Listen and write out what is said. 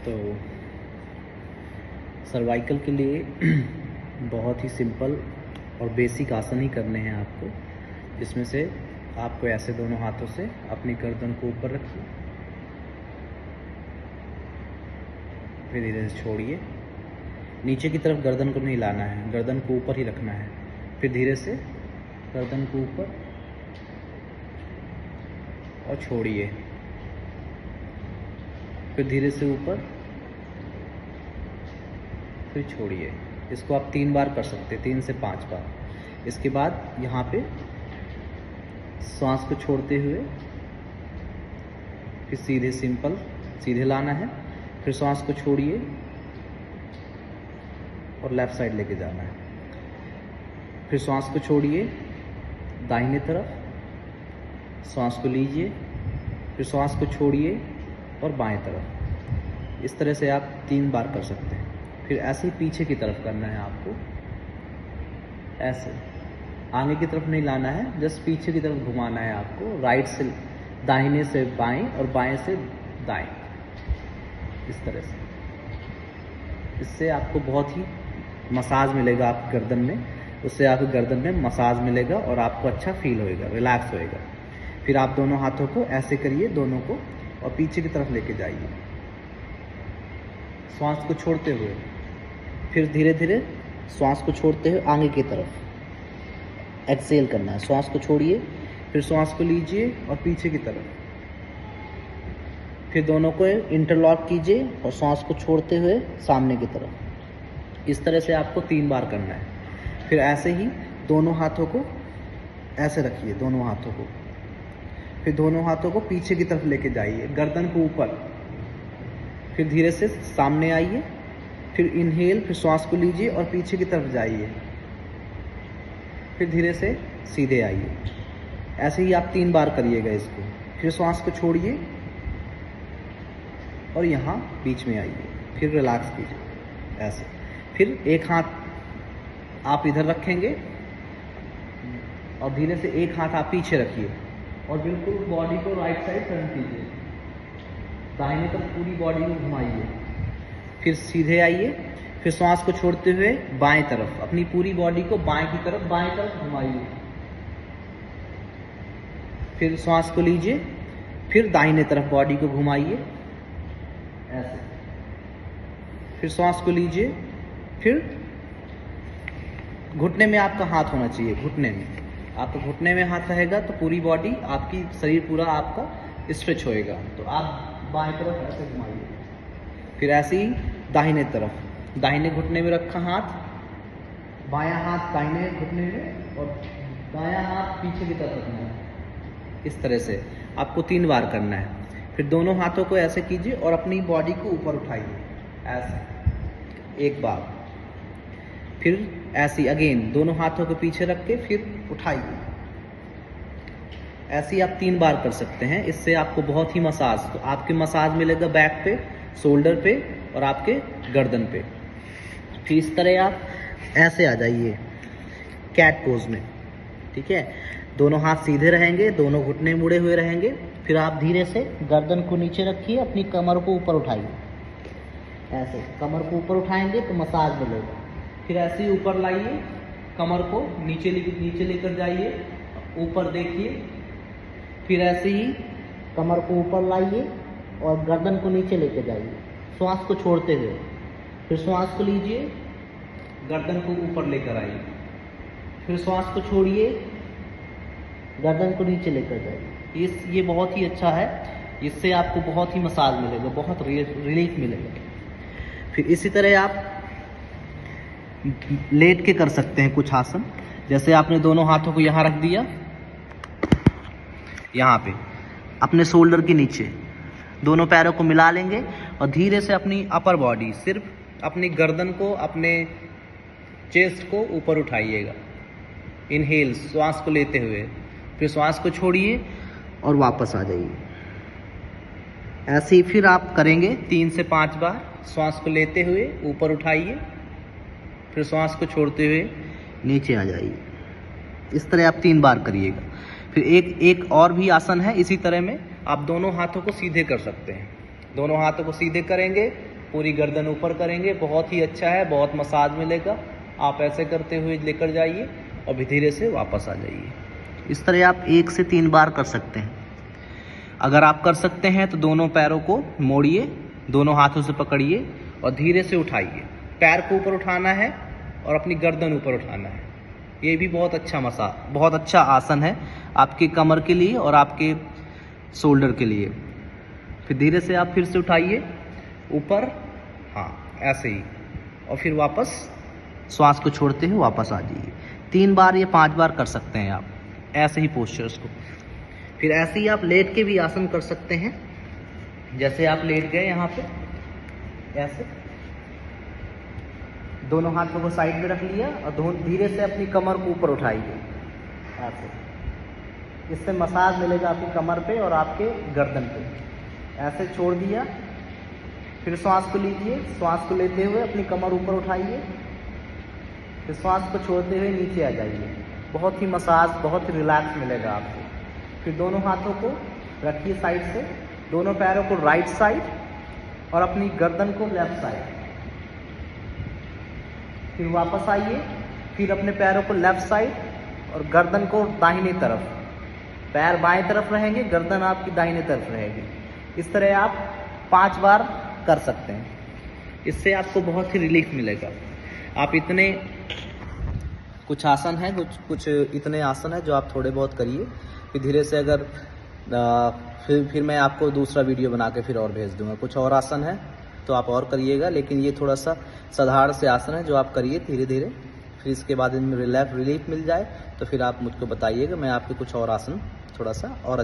तो सर्वाइकल के लिए बहुत ही सिंपल और बेसिक आसन ही करने हैं आपको, जिसमें से आपको ऐसे दोनों हाथों से अपनी गर्दन को ऊपर रखिए, फिर धीरे से छोड़िए। नीचे की तरफ गर्दन को नहीं लाना है, गर्दन को ऊपर ही रखना है। फिर धीरे से गर्दन को ऊपर और छोड़िए, फिर धीरे से ऊपर, फिर छोड़िए। इसको आप 3 बार कर सकते हैं, 3 से 5 बार। इसके बाद यहाँ पे सांस को छोड़ते हुए फिर सीधे सिंपल सीधे लाना है, फिर सांस को छोड़िए और लेफ्ट साइड लेके जाना है। फिर सांस को छोड़िए दाहिने तरफ, सांस को लीजिए, फिर सांस को छोड़िए और बाएं तरफ। इस तरह से आप 3 बार कर सकते हैं। फिर ऐसे ही पीछे की तरफ करना है आपको, ऐसे आगे की तरफ नहीं लाना है, जस्ट पीछे की तरफ घुमाना है आपको, राइट से दाहिने से बाएं और बाएं से दाएं, इस तरह से। इससे आपको बहुत ही मसाज मिलेगा आपकी गर्दन में, उससे आपकी गर्दन में मसाज मिलेगा और आपको अच्छा फील होएगा, रिलैक्स होएगा। फिर आप दोनों हाथों को ऐसे करिए, दोनों को, और पीछे की तरफ लेके जाइए श्वास को छोड़ते हुए। फिर धीरे धीरे श्वास को छोड़ते हुए आगे की तरफ एक्सेल करना है। श्वास को छोड़िए, फिर श्वास को लीजिए और पीछे की तरफ, फिर दोनों को इंटरलॉक कीजिए और श्वास को छोड़ते हुए सामने की तरफ। इस तरह से आपको 3 बार करना है। फिर ऐसे ही दोनों हाथों को ऐसे रखिए, दोनों हाथों को, फिर दोनों हाथों को पीछे की तरफ लेके जाइए, गर्दन को ऊपर, फिर धीरे से सामने आइए, फिर इनहेल, फिर श्वास को लीजिए और पीछे की तरफ जाइए, फिर धीरे से सीधे आइए। ऐसे ही आप 3 बार करिएगा इसको। फिर श्वास को छोड़िए और यहाँ बीच में आइए, फिर रिलैक्स कीजिए ऐसे। फिर एक हाथ आप इधर रखेंगे और धीरे से एक हाथ आप पीछे रखिए और बिल्कुल बॉडी को राइट साइड टर्न कीजिए, दाहिने तरफ पूरी बॉडी को घुमाइए, फिर सीधे आइए, फिर श्वास को छोड़ते हुए बाएं तरफ, अपनी पूरी बॉडी को बाएं तरफ घुमाइए, फिर श्वास को लीजिए, फिर दाहिने तरफ बॉडी को घुमाइए ऐसे, फिर श्वास को लीजिए, फिर घुटने में आपका हाथ होना चाहिए, घुटने में आपका घुटने में हाथ रहेगा तो पूरी बॉडी आपकी, शरीर पूरा आपका स्ट्रेच होएगा। तो आप बाएं तरफ ऐसे घुमाइए, फिर ऐसे ही दाहिने तरफ, दाहिने घुटने में रखा हाथ, बायां हाथ दाहिने घुटने में और दायां हाथ पीछे की तरफ रखना है। इस तरह से आपको 3 बार करना है। फिर दोनों हाथों को ऐसे कीजिए और अपनी बॉडी को ऊपर उठाइए ऐसे 1 बार, फिर ऐसे अगेन दोनों हाथों को पीछे रख के फिर उठाइए। ऐसे ही आप 3 बार कर सकते हैं। इससे आपको बहुत ही मसाज, तो आपके मसाज मिलेगा बैक पे, शोल्डर पे और आपके गर्दन पे। फिर इस तरह आप ऐसे आ जाइए कैट पोज में, ठीक है। दोनों हाथ सीधे रहेंगे, दोनों घुटने मुड़े हुए रहेंगे। फिर आप धीरे से गर्दन को नीचे रखिए, अपनी कमर को ऊपर उठाइए ऐसे, कमर को ऊपर उठाएंगे तो मसाज मिलेगा। फिर ऐसे ही ऊपर लाइए, कमर को नीचे लेकर जाइए, ऊपर देखिए, फिर ऐसे ही कमर को ऊपर लाइए और गर्दन को नीचे लेकर जाइए श्वास को छोड़ते हुए। फिर श्वास को लीजिए, गर्दन को ऊपर लेकर आइए, फिर श्वास को छोड़िए, गर्दन को नीचे लेकर जाइए। ये बहुत ही अच्छा है, इससे आपको बहुत ही मसाज मिलेगा, बहुत रिलीफ मिलेगा। फिर इसी तरह आप लेट के कर सकते हैं कुछ आसन। जैसे आपने दोनों हाथों को यहाँ रख दिया, यहाँ पे अपने शोल्डर के नीचे दोनों पैरों को मिला लेंगे और धीरे से अपनी अपर बॉडी, सिर्फ अपनी गर्दन को, अपने चेस्ट को ऊपर उठाइएगा। इनहेल, श्वास को लेते हुए, फिर श्वास को छोड़िए और वापस आ जाइए। ऐसे ही फिर आप करेंगे 3 से 5 बार। श्वास को लेते हुए ऊपर उठाइए, फिर श्वास को छोड़ते हुए नीचे आ जाइए। इस तरह आप 3 बार करिएगा। फिर एक और भी आसन है इसी तरह में, आप दोनों हाथों को सीधे कर सकते हैं। दोनों हाथों को सीधे करेंगे पूरी गर्दन ऊपर करेंगे, बहुत ही अच्छा है, बहुत मसाज मिलेगा। आप ऐसे करते हुए लेकर जाइए और भी धीरे से वापस आ जाइए। इस तरह आप 1 से 3 बार कर सकते हैं। अगर आप कर सकते हैं तो दोनों पैरों को मोड़िए, दोनों हाथों से पकड़िए और धीरे से उठाइए। पैर को ऊपर उठाना है और अपनी गर्दन ऊपर उठाना है। ये भी बहुत अच्छा आसन है आपकी कमर के लिए और आपके शोल्डर के लिए। फिर धीरे से आप फिर से उठाइए ऊपर, हाँ ऐसे ही, और फिर वापस श्वास को छोड़ते हुए वापस आ जाइए। 3 बार या 5 बार कर सकते हैं आप ऐसे ही पोस्चर्स को। फिर ऐसे ही आप लेट के भी आसन कर सकते हैं। जैसे आप लेट गए यहाँ पे, ऐसे दोनों हाथों को साइड में रख लिया और धीरे से अपनी कमर को ऊपर उठाइए ऐसे। इससे मसाज मिलेगा आपकी कमर पे और आपके गर्दन पे। ऐसे छोड़ दिया, फिर श्वास को लीजिए, श्वास को लेते हुए अपनी कमर ऊपर उठाइए, फिर श्वास को छोड़ते हुए नीचे आ जाइए। बहुत ही मसाज, बहुत ही रिलैक्स मिलेगा आपको। फिर दोनों हाथों को रखिए साइड से, दोनों पैरों को राइट साइड और अपनी गर्दन को लेफ्ट साइड। फिर वापस आइए, फिर अपने पैरों को लेफ्ट साइड और गर्दन को दाहिनी तरफ। पैर बाएं तरफ रहेंगे, गर्दन आपकी दाहिनी तरफ रहेगी। इस तरह आप 5 बार कर सकते हैं। इससे आपको बहुत ही रिलीफ मिलेगा। आप इतने कुछ आसन हैं, कुछ इतने आसन हैं जो आप थोड़े बहुत करिए। फिर धीरे से अगर फिर मैं आपको दूसरा वीडियो बना के फिर और भेज दूंगा। कुछ और आसन है तो आप और करिएगा, लेकिन ये थोड़ा सा साधारण से आसन है जो आप करिए धीरे धीरे। फिर इसके बाद इनमें रिलीफ मिल जाए तो फिर आप मुझको बताइएगा, मैं आपके कुछ और आसन थोड़ा सा और